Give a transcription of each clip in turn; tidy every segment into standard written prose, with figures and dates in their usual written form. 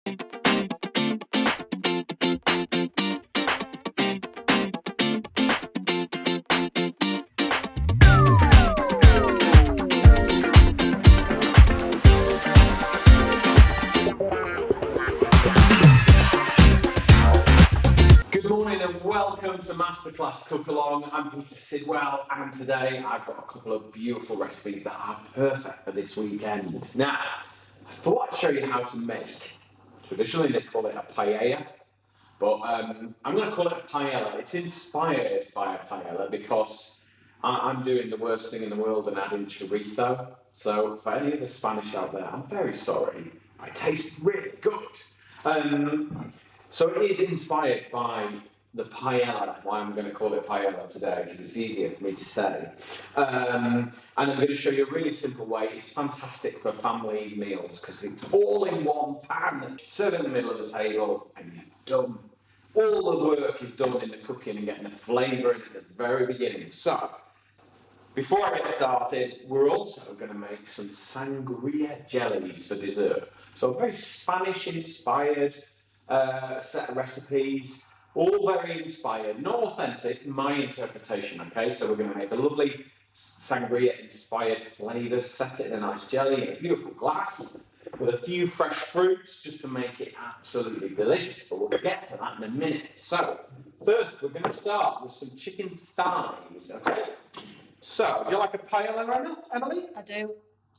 Good morning and welcome to Masterclass Cook Along. I'm Peter Sidwell, and today I've got a couple of beautiful recipes that are perfect for this weekend. Now, I thought I'd show you how to make, traditionally they call it a paella, but I'm going to call it a paella. It's inspired by a paella because I'm doing the worst thing in the world and adding chorizo. So for any of the Spanish out there, I'm very sorry, but it tastes really good. So it is inspired by the paella, why I'm going to call it paella today, because it's easier for me to say. And I'm going to show you a really simple way. It's fantastic for family meals, because it's all in one pan. Serve it in the middle of the table, and you're done. All the work is done in the cooking and getting the flavour in at the very beginning. So, before I get started, we're also going to make some Sangria Jellies for dessert. So a very Spanish-inspired set of recipes, all very inspired, not authentic, my interpretation, okay? So we're going to make a lovely Sangria-inspired flavours, set it in a nice jelly in a beautiful glass, with a few fresh fruits, just to make it absolutely delicious, but we'll get to that in a minute. So, first we're going to start with some chicken thighs, okay? So, do you like a paella, Emily? I do.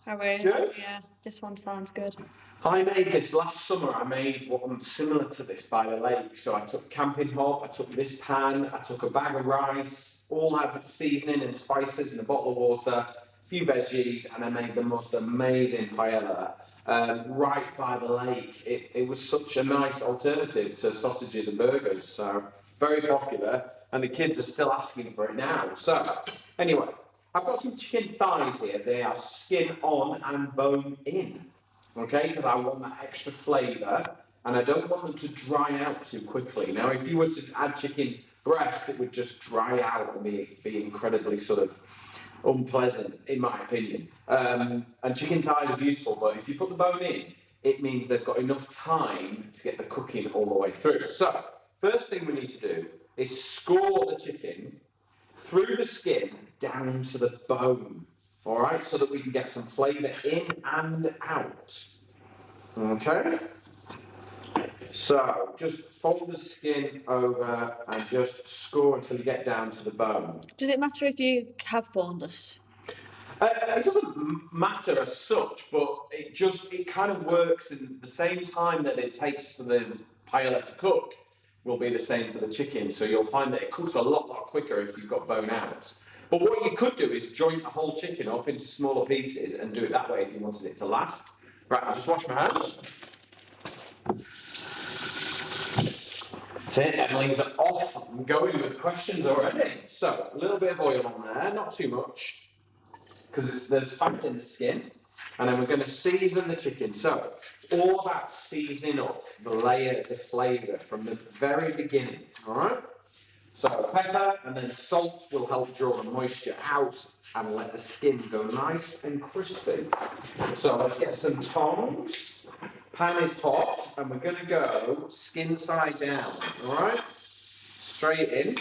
I really Good? Yeah, this one sounds good. I made this last summer. I made one similar to this by the lake. So I took camping hop, I took this pan, I took a bag of rice, all added seasoning and spices in a bottle of water, a few veggies, and I made the most amazing paella right by the lake. It was such a nice alternative to sausages and burgers. So very popular, and the kids are still asking for it now. So anyway, I've got some chicken thighs here. They are skin on and bone in. Okay, because I want that extra flavour, and I don't want them to dry out too quickly. Now, if you were to add chicken breast, it would just dry out and be incredibly sort of unpleasant, in my opinion. And chicken thighs are beautiful, but if you put the bone in, it means they've got enough time to get the cooking all the way through. So, first thing we need to do is score the chicken through the skin down to the bone. All right, so that we can get some flavour in and out. Okay? So, just fold the skin over and just score until you get down to the bone. Does it matter if you have boneless? It doesn't matter as such, but it kind of works in the same time that it takes for the paella to cook will be the same for the chicken. So you'll find that it cooks a lot quicker if you've got bone out. But what you could do is joint the whole chicken up into smaller pieces and do it that way if you wanted it to last. Right, I'll just wash my hands. That's it, Emily's off and going with questions already. So, a little bit of oil on there, not too much, because there's fat in the skin. And then we're going to season the chicken. So, it's all about seasoning up the layers of flavour from the very beginning, all right? So pepper and then salt will help draw the moisture out and let the skin go nice and crispy. So let's get some tongs. Pan is hot and we're going to go skin side down, all right? Straight in.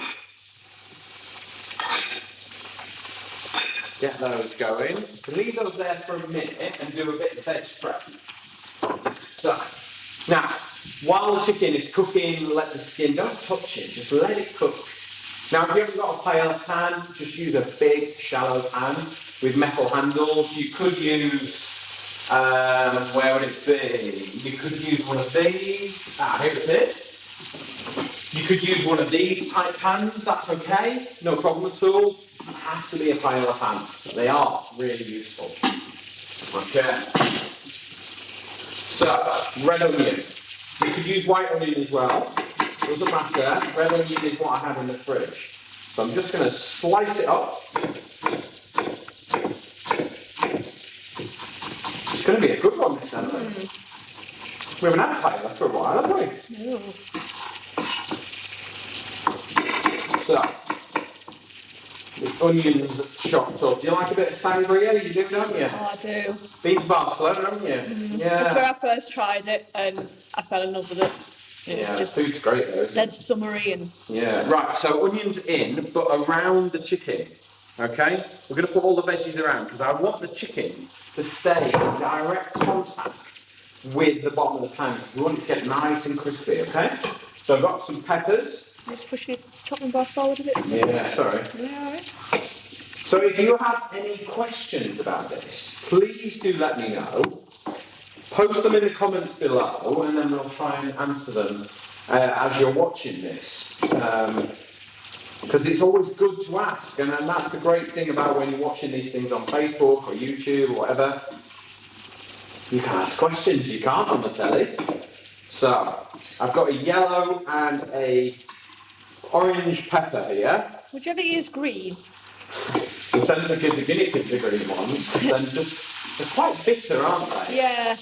Get those going. Leave those there for a minute and do a bit of veg prep. So, now, while the chicken is cooking, let the skin, don't touch it, just let it cook. Now, if you haven't got a paella pan, just use a big, shallow pan with metal handles. You could use, where would it be? You could use one of these. Here it is. You could use one of these type pans, that's okay, no problem at all. It doesn't have to be a paella pan. They are really useful. Okay. So, red onion. You could use white onion as well. Doesn't matter. Red onion is what I have in the fridge. So I'm just going to slice it up. It's going to be a good one this time. We haven't had paella for a while, have we? No. So, we onions chopped up. Do you like a bit of sangria? You do, don't you? Oh, I do. Been to Barcelona, haven't you? That's where Yeah. I first tried it and I fell in love with it. Yeah, It's food's great though, isn't dead it? summery and Yeah. Right, so onions in, but around the chicken. Okay? We're going to put all the veggies around because I want the chicken to stay in direct contact with the bottom of the pan because we want it to get nice and crispy, okay? So I've got some peppers. just push your chopping board forward a bit. Yeah, sorry. Yeah, alright. So if you have any questions about this, please do let me know. Post them in the comments below and then we'll try and answer them as you're watching this. Because it's always good to ask, and that's the great thing about when you're watching these things on Facebook or YouTube or whatever. You can ask questions, you can't on the telly. So, I've got a yellow and a orange pepper here. Would you ever use green? We tend to give the guinea pigs the green ones, because they're quite bitter, aren't they? Yeah.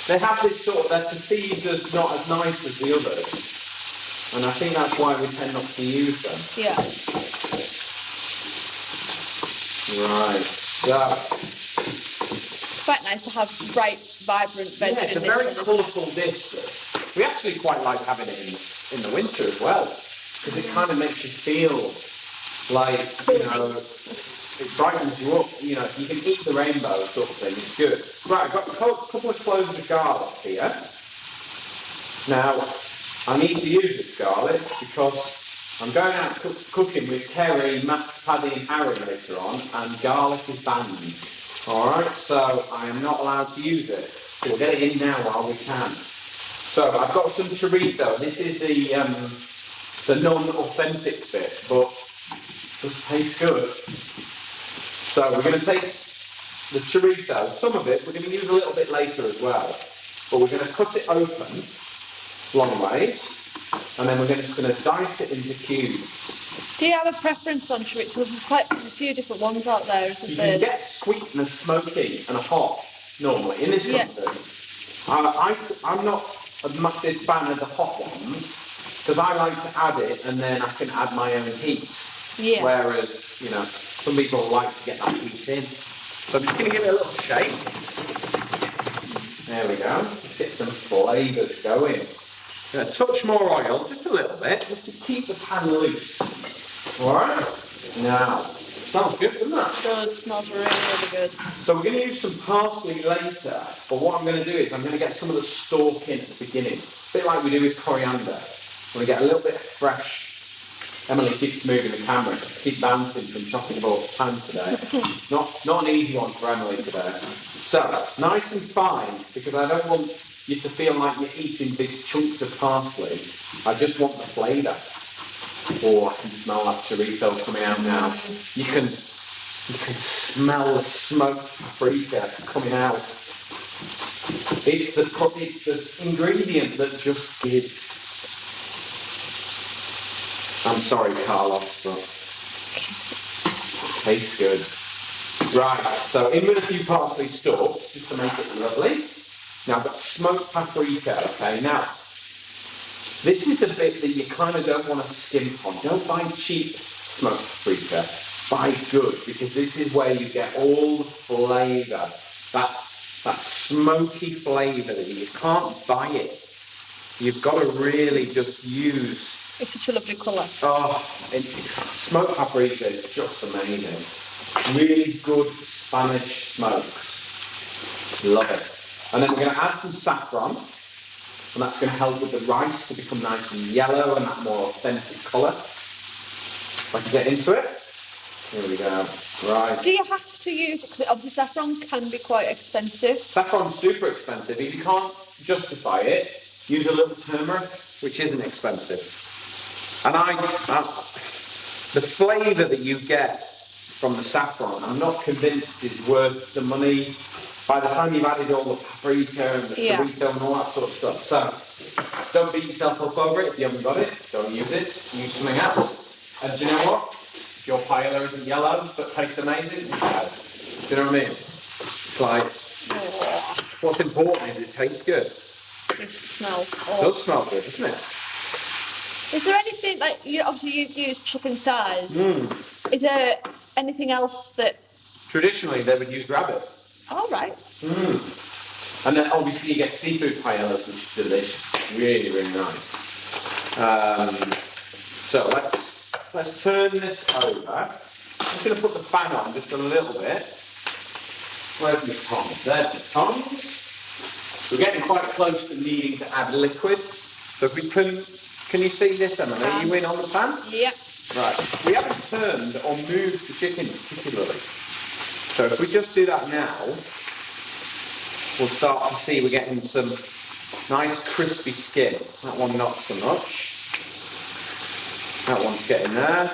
They have this sort of, they're perceived as not as nice as the others. And I think that's why we tend not to use them. Yeah. Right, so. Quite nice to have bright, vibrant veg. Yeah, it's a very colourful dish. This. We actually quite like having it in the winter as well. Because it kind of makes you feel like, you know, it brightens you up. You know, you can eat the rainbow sort of thing. It's good. Right, I've got a couple of cloves of garlic here. Now, I need to use this garlic because I'm going out cooking with Kerry, Max, Paddy and Aaron later on, and garlic is banned. Alright, so I am not allowed to use it. So we'll get it in now while we can. So I've got some chorizo. This is the non-authentic bit, but it does taste good. So we're going to take the chorizo, some of it, we're going to use a little bit later as well. But we're going to cut it open long ways, and then we're just going to dice it into cubes. Do you have a preference on chorizo? There's a few different ones out there, isn't You there? can get sweet and a smoky and a hot normally in this country. I'm not a massive fan of the hot ones because I like to add it and then I can add my own heat. Yeah. Whereas, you know, some people like to get that heat in. So I'm just going to give it a little shake. There we go. Let's get some flavours going. A touch more oil, just a little bit, just to keep the pan loose. Alright? Now, it smells good, doesn't it? It does, smells really, really good. So we're going to use some parsley later, but what I'm going to do is I'm going to get some of the stalk in at the beginning. A bit like we do with coriander. I'm going to get a little bit fresh. Emily keeps moving the camera, keep bouncing from chopping board to pan today. Not an easy one for Emily today. So, nice and fine, because I don't want you to feel like you're eating big chunks of parsley. I just want the flavour. Oh, I can smell that chorizo coming out now. You can smell the smoked paprika coming out. It's the ingredient that just gives. I'm sorry, Carlos, but it tastes good. Right, so in with a few parsley stalks, just to make it lovely. Now I've got smoked paprika, okay? Now, this is the bit that you kind of don't want to skimp on. Don't buy cheap smoked paprika. Buy good, because this is where you get all the flavour. That smoky flavour that you can't buy it. You've got to really just use... It's such a lovely colour. Oh, smoked paprika is just amazing. Really good Spanish smoked. Love it. And then we're going to add some saffron, and that's going to help with the rice to become nice and yellow and that more authentic colour. If I can get into it. Here we go. Right. Do you have to use, because obviously saffron can be quite expensive. Saffron's super expensive. If you can't justify it, use a little turmeric, which isn't expensive. And the flavour that you get from the saffron, I'm not convinced is worth the money. By the time you've added all the paprika and the chorizo and all that sort of stuff. So, don't beat yourself up over it. If you haven't got it, don't use it. Use something else. And do you know what? If your paella isn't yellow but tastes amazing, it has. Do you know what I mean? It's like, what's important is it tastes good. It smells. It does smell good, doesn't it? Is there anything like obviously you've used chicken thighs? Is there anything else that? Traditionally, they would use rabbit. All right. And then obviously you get seafood paellas, which is delicious, really, really nice. So let's turn this over. I'm just going to put the fan on just a little bit. Where's the tongs? There's the tongs. We're getting quite close to needing to add liquid. So if we can you see this, Emily? Are you in on the pan? Yeah. Right. We haven't turned or moved the chicken particularly. So if we just do that now, we'll start to see we're getting some nice crispy skin. That one not so much. That one's getting there.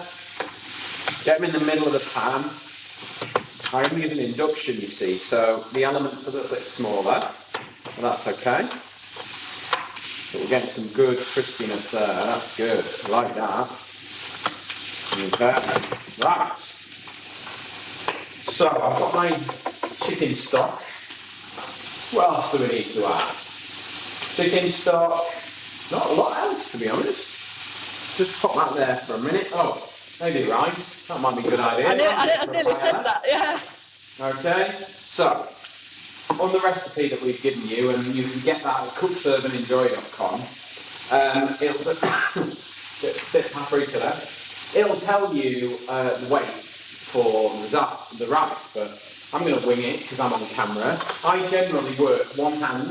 Get them in the middle of the pan. I'm using induction, you see, so the element's a little bit smaller, but that's okay. But we're getting some good crispiness there, that's good, I like that. Okay, right. So I've got my chicken stock. What else do we need to add? Chicken stock, not a lot else to be honest. Just pop that there for a minute. Oh, maybe rice, that might be a good idea. I nearly said that, yeah. Okay, so on the recipe that we've given you, and you can get that at cookservandenjoy.com, it'll bit paprika there. It'll tell you the weights for the rice, but I'm going to wing it because I'm on camera. I generally work one hand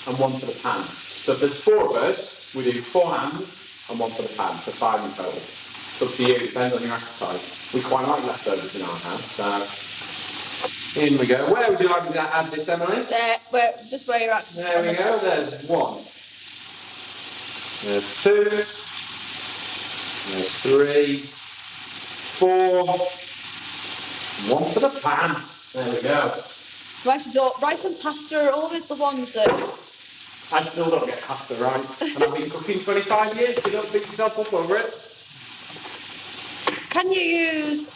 and one for the pan. So if there's 4 of us, we do 4 hands and 1 for the pan, so 5 in total. It's up to you, depends on your appetite. We quite like leftovers in our house, so in we go. Where would you like me to add this, Emily? There, just where you're at. There we go, there's 1. There's 2. There's 3. 4. 1 for the pan. There we go. Rice and pasta are always the ones that... I still don't get pasta right. And I've been cooking 25 years, so don't beat yourself up over it. Can you use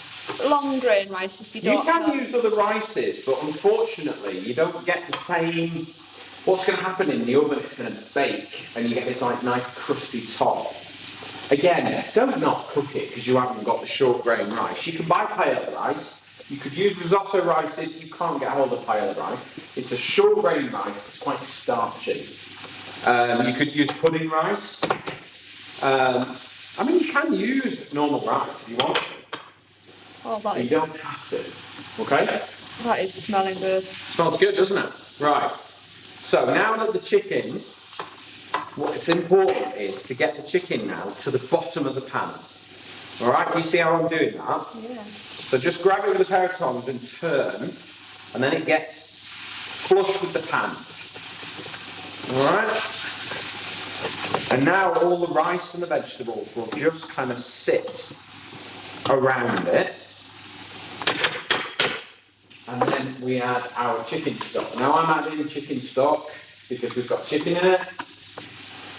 long grain rice if you don't? You can use other rices, but unfortunately you don't get the same... What's going to happen in the oven, it's going to bake, and you get this like nice crusty top. Again, don't not cook it because you haven't got the short grain rice. You can buy paella rice. You could use risotto rice if you can't get hold of paella rice. It's a short grain rice, it's quite starchy. You could use pudding rice. I mean, you can use normal rice if you want to. Oh, that is... You don't have to. Okay? That is smelling good. Smells good, doesn't it? Right. So now that the chicken, what's important is to get the chicken now to the bottom of the pan. All right? You see how I'm doing that? Yeah. So just grab it with a pair of tongs and turn, and then it gets flush with the pan. Alright? And now all the rice and the vegetables will just kind of sit around it. And then we add our chicken stock. Now I'm adding chicken stock because we've got chicken in it.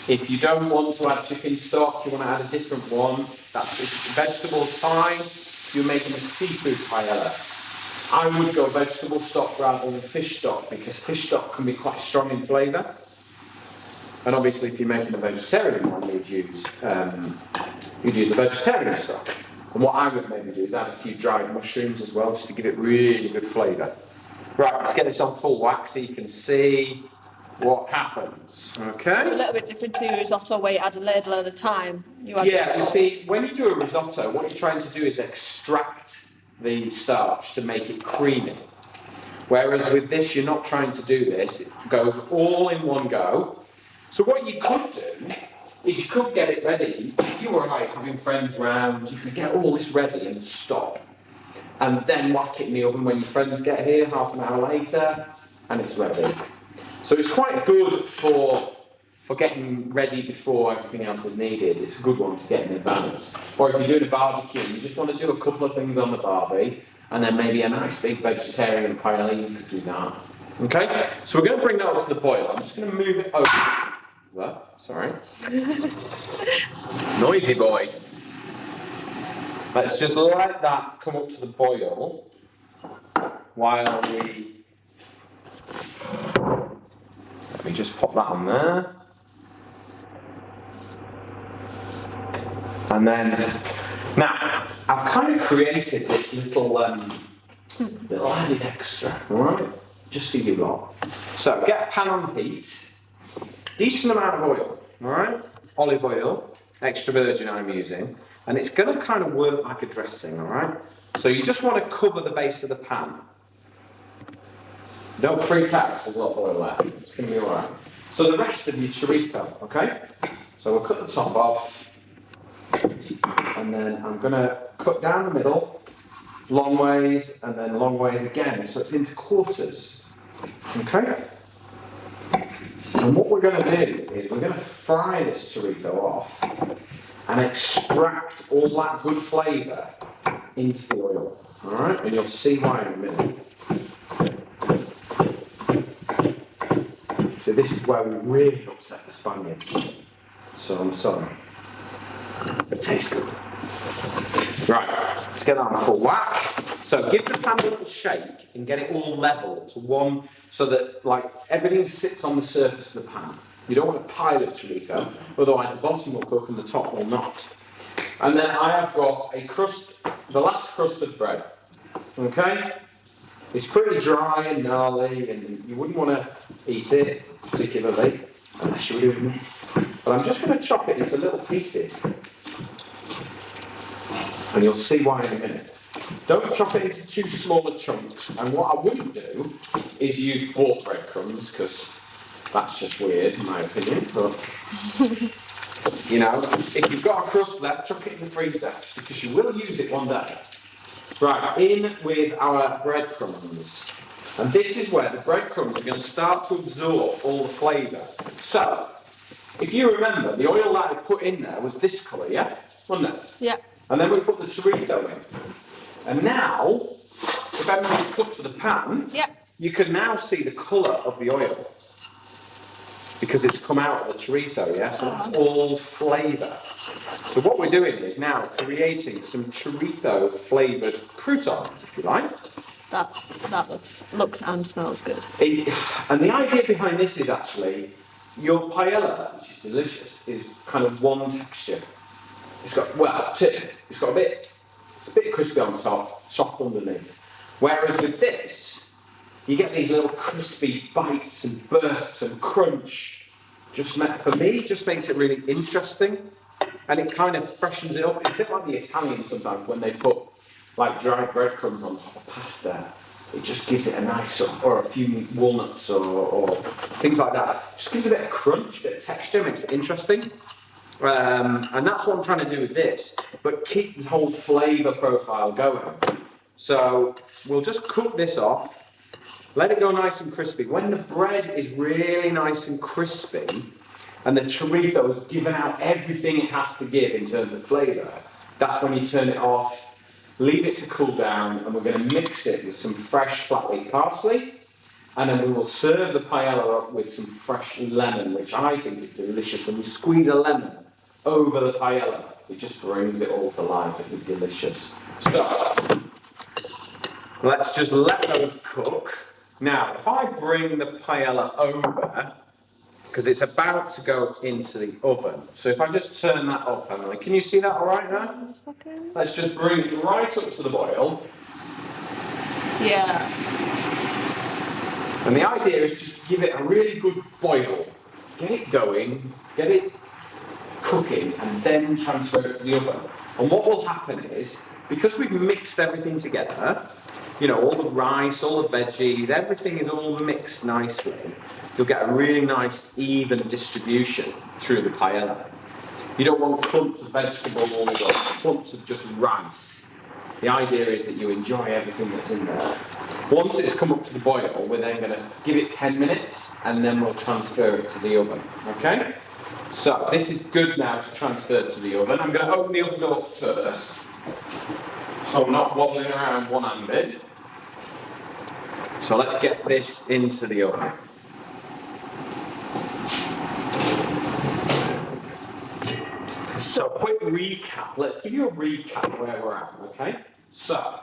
If you don't want to add chicken stock, you want to add a different one. That's vegetables fine. You're making a seafood paella. I would go vegetable stock rather than fish stock because fish stock can be quite strong in flavour. And obviously, if you're making a vegetarian one, you'd use the vegetarian stock. And what I would maybe do is add a few dried mushrooms as well, just to give it really good flavour. Right, let's get this on full wax so you can see what happens. Okay. It's a little bit different to risotto where you add a ladle at a time. You see, when you do a risotto, what you're trying to do is extract the starch to make it creamy. Whereas with this, you're not trying to do this. It goes all in one go. So what you could do is you could get it ready. If you were like having friends round, you could get all this ready and stop. And then whack it in the oven when your friends get here, half an hour later, and it's ready. So it's quite good for getting ready before everything else is needed. It's a good one to get in advance. Or if you're doing a barbecue, you just want to do a couple of things on the barbie, and then maybe a nice big vegetarian paella, you could do that. Okay, so we're going to bring that up to the boil. I'm just going to move it over. Sorry. Noisy boy. Let's just let that come up to the boil while let me just pop that on there. And then, now, I've kind of created this little added extra, alright? Just for you lot. So, get a pan on heat, decent amount of oil, alright? Olive oil, extra virgin I'm using, and it's going to kind of work like a dressing, alright? So you just want to cover the base of the pan. Don't freak out, 'cause there's a lot of oil there. It's going to be alright. So the rest of your chorizo, okay? So we'll cut the top off, and then I'm going to cut down the middle, long ways, and then long ways again, so it's into quarters, okay? And what we're going to do is we're going to fry this chorizo off and extract all that good flavour into the oil, alright? And you'll see why in a minute. So this is where we really upset the Spaniards. So I'm sorry. It tastes good. Right, let's get on full whack. So give the pan a little shake and get it all level to one, so that like everything sits on the surface of the pan. You don't want a pile of chorizo, otherwise the bottom will cook and the top will not. And then I have got a crust, the last crust of bread. Okay? It's pretty dry and gnarly, and you wouldn't want to eat it particularly unless you were doing this. But I'm just going to chop it into little pieces, and you'll see why in a minute. Don't chop it into too smaller chunks. And what I wouldn't do is use bought breadcrumbs, because that's just weird in my opinion. But you know, if you've got a crust left, chuck it in the freezer, because you will use it one day. Right, in with our breadcrumbs. And this is where the breadcrumbs are going to start to absorb all the flavour. So, if you remember, the oil that I put in there was this colour, yeah? Wasn't it? Yeah. And then we put the chorizo in. And now, if everything's put to the pan, you can now see the colour of the oil. Because it's come out of the chorizo, yeah? So it's all flavour. So what we're doing is now creating some chorizo flavoured croutons, if you like. That looks and smells good. And the idea behind this is actually, your paella, which is delicious, is kind of one texture. It's got, well, two. It's got it's a bit crispy on top, soft underneath. Whereas with this, you get these little crispy bites and bursts and crunch. For me, just makes it really interesting. And it kind of freshens it up. It's a bit like the Italians sometimes when they put like dried breadcrumbs on top of pasta. It just gives it a nice, or a few walnuts or things like that. Just gives it a bit of crunch, a bit of texture, makes it interesting. And that's what I'm trying to do with this, but keep the whole flavour profile going. So we'll just cook this off, let it go nice and crispy. When the bread is really nice and crispy, and the chorizo has given out everything it has to give in terms of flavour, that's when you turn it off, leave it to cool down, and we're going to mix it with some fresh flat leaf parsley, and then we will serve the paella up with some fresh lemon, which I think is delicious. When you squeeze a lemon over the paella, it just brings it all to life. It is delicious. So, let's just let those cook. Now, if I bring the paella over, because it's about to go into the oven. So if I just turn that up, Emily, can you see that all right now? 1 second. Let's just bring it right up to the boil. Yeah. And the idea is just to give it a really good boil. Get it going, get it cooking, and then transfer it to the oven. And what will happen is, because we've mixed everything together, you know, all the rice, all the veggies, everything is all mixed nicely. You'll get a really nice, even distribution through the paella. You don't want clumps of vegetables or clumps of just rice. The idea is that you enjoy everything that's in there. Once it's come up to the boil, we're then going to give it 10 minutes and then we'll transfer it to the oven, okay? So this is good now to transfer to the oven. I'm going to open the oven door first, so I'm not wobbling around one-handed. So let's get this into the oven. So, quick recap. Let's give you a recap where we're at, okay? So,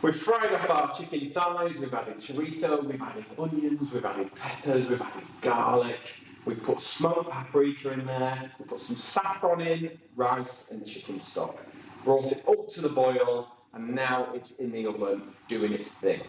we've fried off our chicken thighs, we've added chorizo, we've added onions, we've added peppers, we've added garlic, We put smoked paprika in there, we put some saffron in, rice and chicken stock. Brought it up to the boil, and now it's in the oven doing its thing.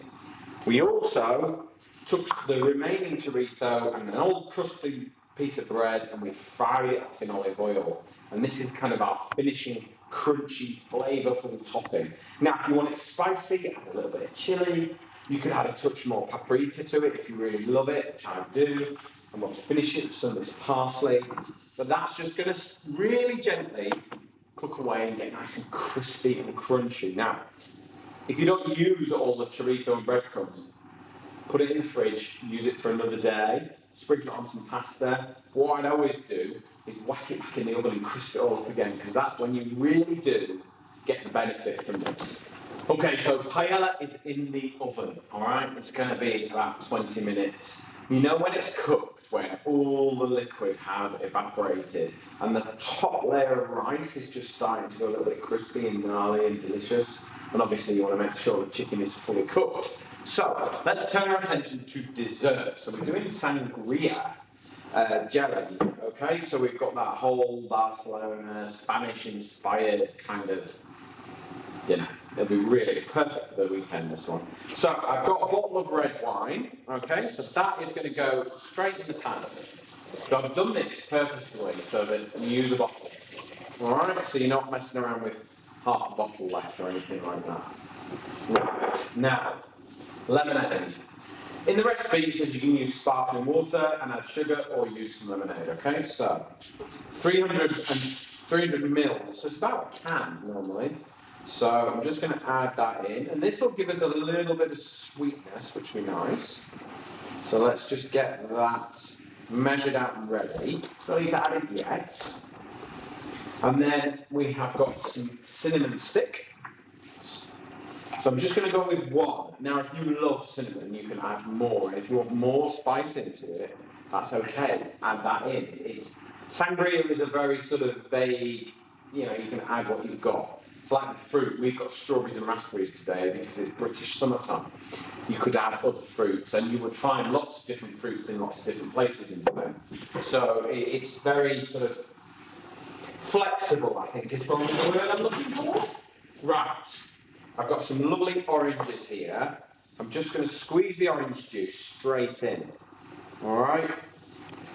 We also took the remaining chorizo and an old crusty piece of bread, and we fried it off in olive oil. And this is kind of our finishing, crunchy, flavourful topping. Now, if you want it spicy, add a little bit of chilli. You could add a touch more paprika to it if you really love it, which I do. And we'll finish it with some of this parsley. But that's just going to really gently cook away and get nice and crispy and crunchy. Now, if you don't use all the chorizo and breadcrumbs, put it in the fridge, use it for another day, sprinkle it on some pasta. What I'd always do is whack it back in the oven and crisp it all up again, because that's when you really do get the benefit from this. Okay, so paella is in the oven, all right? It's going to be about 20 minutes. You know when it's cooked, when all the liquid has evaporated and the top layer of rice is just starting to go a little bit crispy and gnarly and delicious. And obviously you want to make sure the chicken is fully cooked. So let's turn our attention to dessert. So we're doing sangria jelly, okay? So we've got that whole Barcelona, Spanish-inspired kind of dinner. It'll be really perfect for the weekend, this one. So I've got a bottle of red wine, okay? So that is going to go straight in the pan. So I've done this purposely so that you use a bottle, all right? So you're not messing around with half a bottle left or anything like that. Right, now, lemonade. In the recipe, it says you can use sparkling water and add sugar or use some lemonade, okay? So 300 mils, so it's about a can normally. So I'm just going to add that in, and this will give us a little bit of sweetness, which will be nice. So let's just get that measured out and ready. Don't need to add it yet. And then we have got some cinnamon stick. So I'm just going to go with one. Now, if you love cinnamon, you can add more. And if you want more spice into it, that's okay. Add that in. Sangria is a very sort of vague, you can add what you've got. It's like the fruit. We've got strawberries and raspberries today because it's British summertime. You could add other fruits, and you would find lots of different fruits in lots of different places in Spain. So it's very sort of flexible, I think, is probably the word I'm looking for. Right. I've got some lovely oranges here. I'm just going to squeeze the orange juice straight in. All right?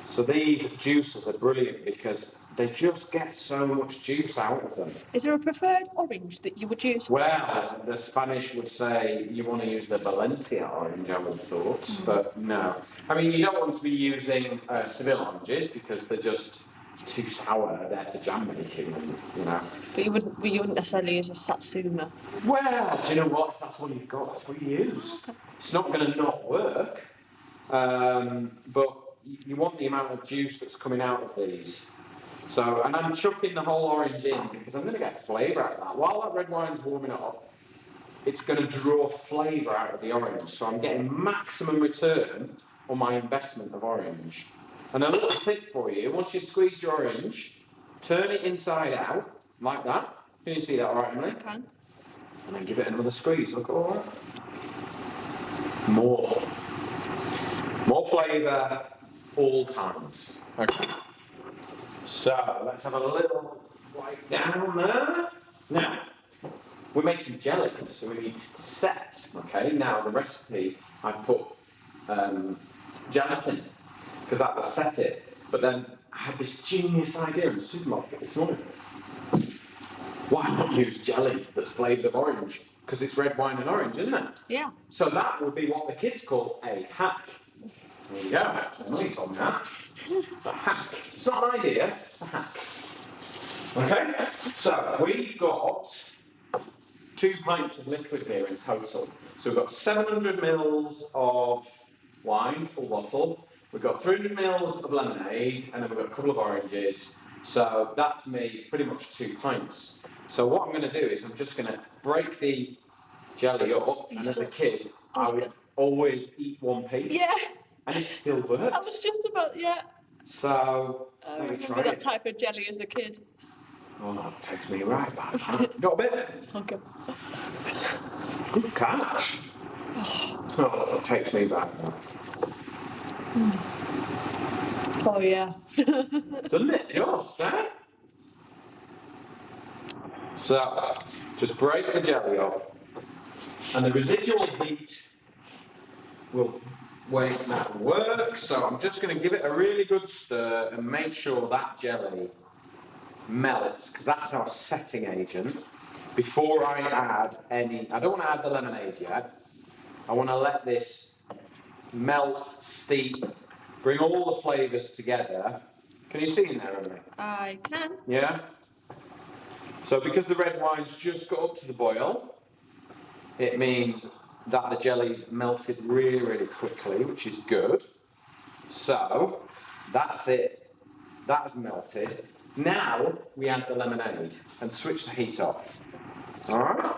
So these juices are brilliant because they just get so much juice out of them. Is there a preferred orange that you would use? Well, the Spanish would say you want to use the Valencia orange, I would have thought, but no. I mean, you don't want to be using Seville oranges because they're just too sour. They're for jam making, But you wouldn't necessarily use a Satsuma. Well, do you know what? If that's what you've got, that's what you use. Okay. It's not going to not work, but you want the amount of juice that's coming out of these. So, and I'm chucking the whole orange in because I'm going to get flavour out of that. While that red wine's warming up, it's going to draw flavour out of the orange. So I'm getting maximum return on my investment of orange. And a little tip for you, once you squeeze your orange, turn it inside out, like that. Can you see that all right, Emily? I can. And then give it another squeeze. Look at all that. More flavour all times. Okay. So let's have a little wipe down there. Now, we're making jelly, so we need this to set. Okay, now the recipe, I've put gelatin, because that will set it. But then I had this genius idea in the supermarket this morning. Why not use jelly that's flavoured of orange? Because it's red wine and orange, isn't it? Yeah. So that would be what the kids call a hack. There you go. Emily told me that. It's a hack. It's not an idea, it's a hack. Okay? So we've got 2 pints of liquid here in total. So we've got 700 mils of wine, full bottle. We've got 300 mils of lemonade, and then we've got a couple of oranges. So that to me is pretty much 2 pints. So what I'm going to do is I'm just going to break the jelly up, and as a kid, I would always eat one piece. Yeah. And it still works. I was just about, yeah. So, let me try that it. type of jelly as a kid. Oh, that takes me right back. Got a bit? Okay. Good catch. Oh, that takes me back. Oh yeah. Doesn't it just, eh? So, just break the jelly up, and the residual heat will make that work. So I'm just going to give it a really good stir and make sure that jelly melts, because that's our setting agent. Before I add I don't want to add the lemonade yet. I want to let this melt, steep, bring all the flavours together. Can you see in there, Emily? I can. Yeah? So because the red wine's just got up to the boil, it means that the jelly's melted really, really quickly, which is good. So that's it. That's melted. Now we add the lemonade and switch the heat off. All right?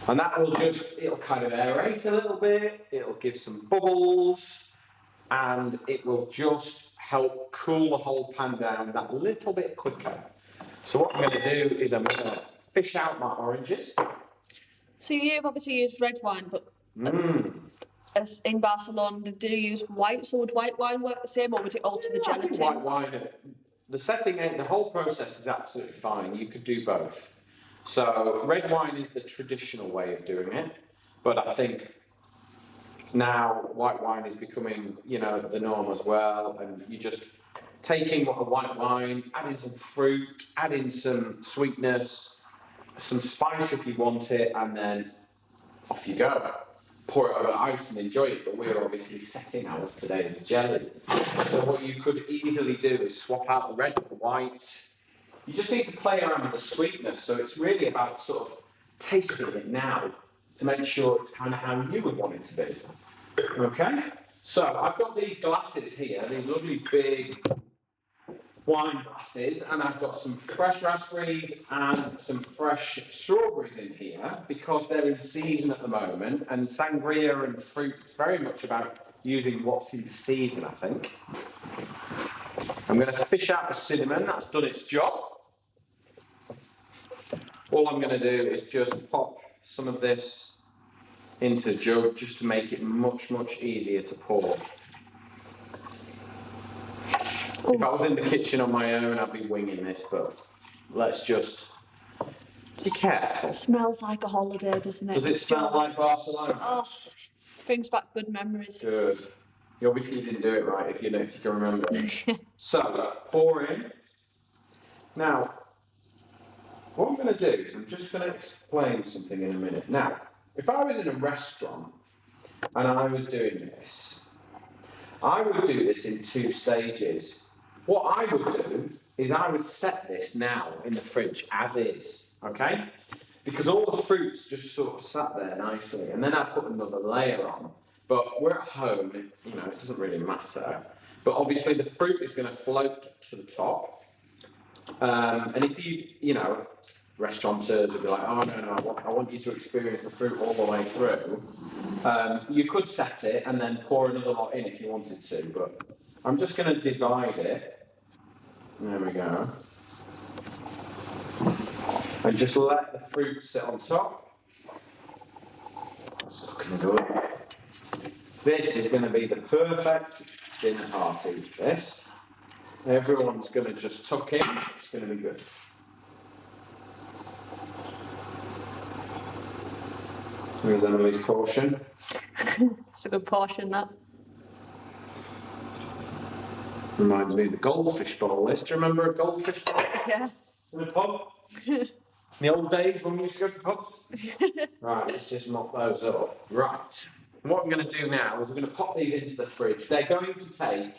And that will it'll kind of aerate a little bit, it'll give some bubbles, and it will just help cool the whole pan down that little bit quicker. So what I'm going to do is I'm going to fish out my oranges. So you've obviously used red wine, but as in Barcelona, do you use white? So would white wine work the same, or would it alter the I think gelatin? white wine, the whole process is absolutely fine. You could do both. So red wine is the traditional way of doing it, but I think now white wine is becoming, the norm as well, and you just taking a white wine, adding some fruit, adding some sweetness, some spice if you want it, and then off you go. Pour it over ice and enjoy it, but we're obviously setting ours today as a jelly. So what you could easily do is swap out the red for the white. You just need to play around with the sweetness, so it's really about sort of tasting it now to make sure it's kind of how you would want it to be. Okay? So I've got these glasses here, these lovely big wine glasses, and I've got some fresh raspberries and some fresh strawberries in here because they're in season at the moment, and sangria and fruit, it's very much about using what's in season, I think. I'm going to fish out the cinnamon, that's done its job. All I'm going to do is just pop some of this into a jug just to make it much, much easier to pour. If I was in the kitchen on my own, I'd be winging this, but let's just be careful. It smells like a holiday, doesn't it? Does it smell like Barcelona? Oh, it brings back good memories. Good. You obviously didn't do it right, if you can remember. So, pour in. Now, what I'm going to do is I'm just going to explain something in a minute. Now, if I was in a restaurant and I was doing this, I would do this in 2 stages. What I would do is I would set this now in the fridge as is, okay? Because all the fruit's just sort of sat there nicely, and then I put another layer on. But we're at home, it doesn't really matter. But obviously the fruit is going to float to the top. And if restaurateurs would be like, oh no, I want you to experience the fruit all the way through. You could set it and then pour another lot in if you wanted to, but I'm just going to divide it. There we go. And just let the fruit sit on top. It's looking good. This is going to be the perfect dinner party, this. Everyone's going to just tuck in. It's going to be good. Here's Emily's portion. It's a good portion, that. Reminds me of the goldfish bowl list. Do you remember a goldfish bowl? Yeah. In the pub? In the old days when we used to go to pubs? Right, let's just mop those up. Right. What I'm going to do now is I'm going to pop these into the fridge. They're going to take,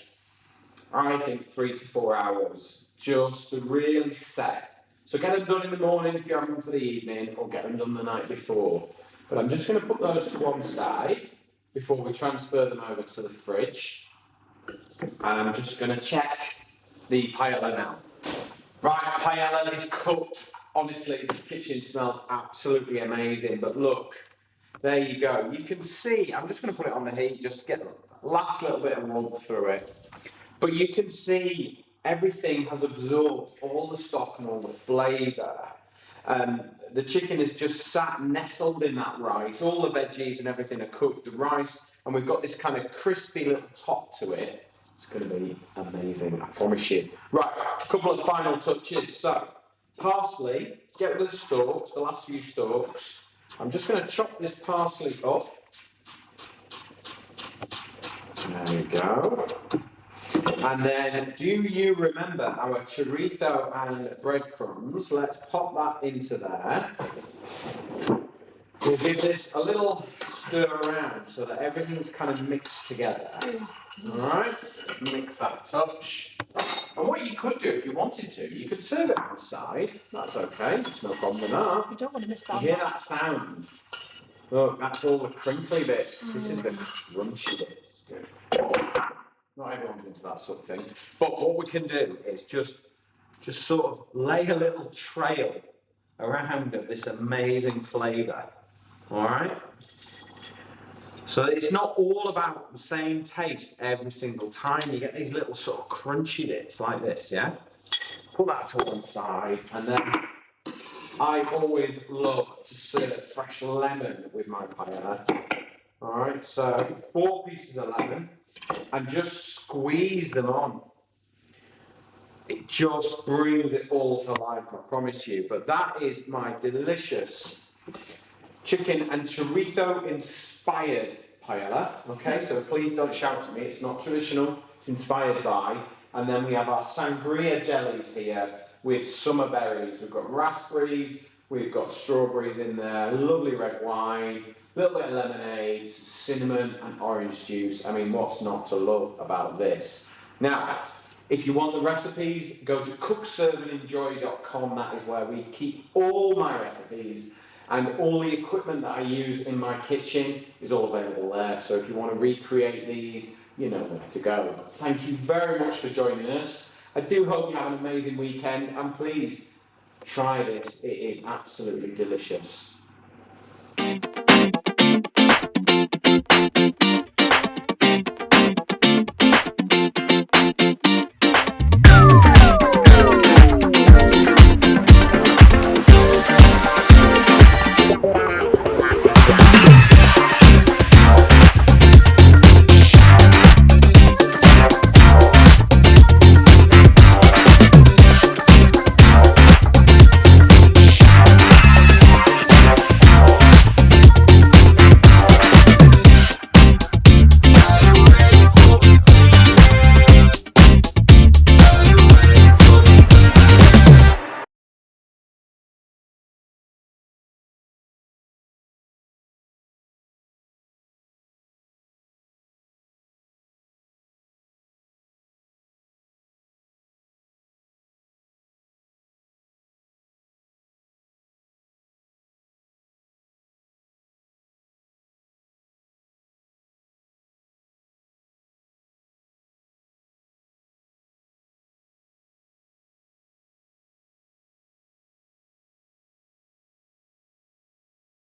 I think, 3 to 4 hours just to really set. So get them done in the morning if you're having them for the evening, or get them done the night before. But I'm just going to put those to one side before we transfer them over to the fridge. And I'm just going to check the paella now. Right, paella is cooked. Honestly, this kitchen smells absolutely amazing. But look, there you go. You can see, I'm just going to put it on the heat just to get the last little bit of warmth through it. But you can see everything has absorbed all the stock and all the flavour. The chicken is just sat nestled in that rice. All the veggies and everything are cooked. The rice, and we've got this kind of crispy little top to it. It's going to be amazing, I promise you. Right, a couple of final touches. So, parsley, get rid of the stalks, the last few stalks. I'm just going to chop this parsley up. There we go. And then, do you remember our chorizo and breadcrumbs? Let's pop that into there. We'll give this a little stir around so that everything's kind of mixed together. Alright, mix that touch. And what you could do if you wanted to, you could serve it on the side. That's okay, there's no problem with that. You don't want to miss that. You hear that sound? Look, that's all the crinkly bits. This is the crunchy bits. Not everyone's into that sort of thing. But what we can do is just sort of lay a little trail around of this amazing flavour. Alright? So it's not all about the same taste every single time. You get these little sort of crunchy bits like this, yeah? Put that to one side, and then I always love to serve fresh lemon with my paella. Alright, so 4 pieces of lemon, and just squeeze them on. It just brings it all to life, I promise you. But that is my delicious chicken and chorizo inspired paella. Okay, so please don't shout at me, it's not traditional, it's inspired by. And then we have our Sangria Jellies here with summer berries. We've got raspberries, we've got strawberries in there, lovely red wine, a little bit of lemonade, cinnamon and orange juice. I mean, what's not to love about this? Now, if you want the recipes, go to cookserveandenjoy.com. That is where we keep all my recipes, and all the equipment that I use in my kitchen is all available there. So if you want to recreate these, you know where to go. Thank you very much for joining us. I do hope you have an amazing weekend, and please try this. It is absolutely delicious.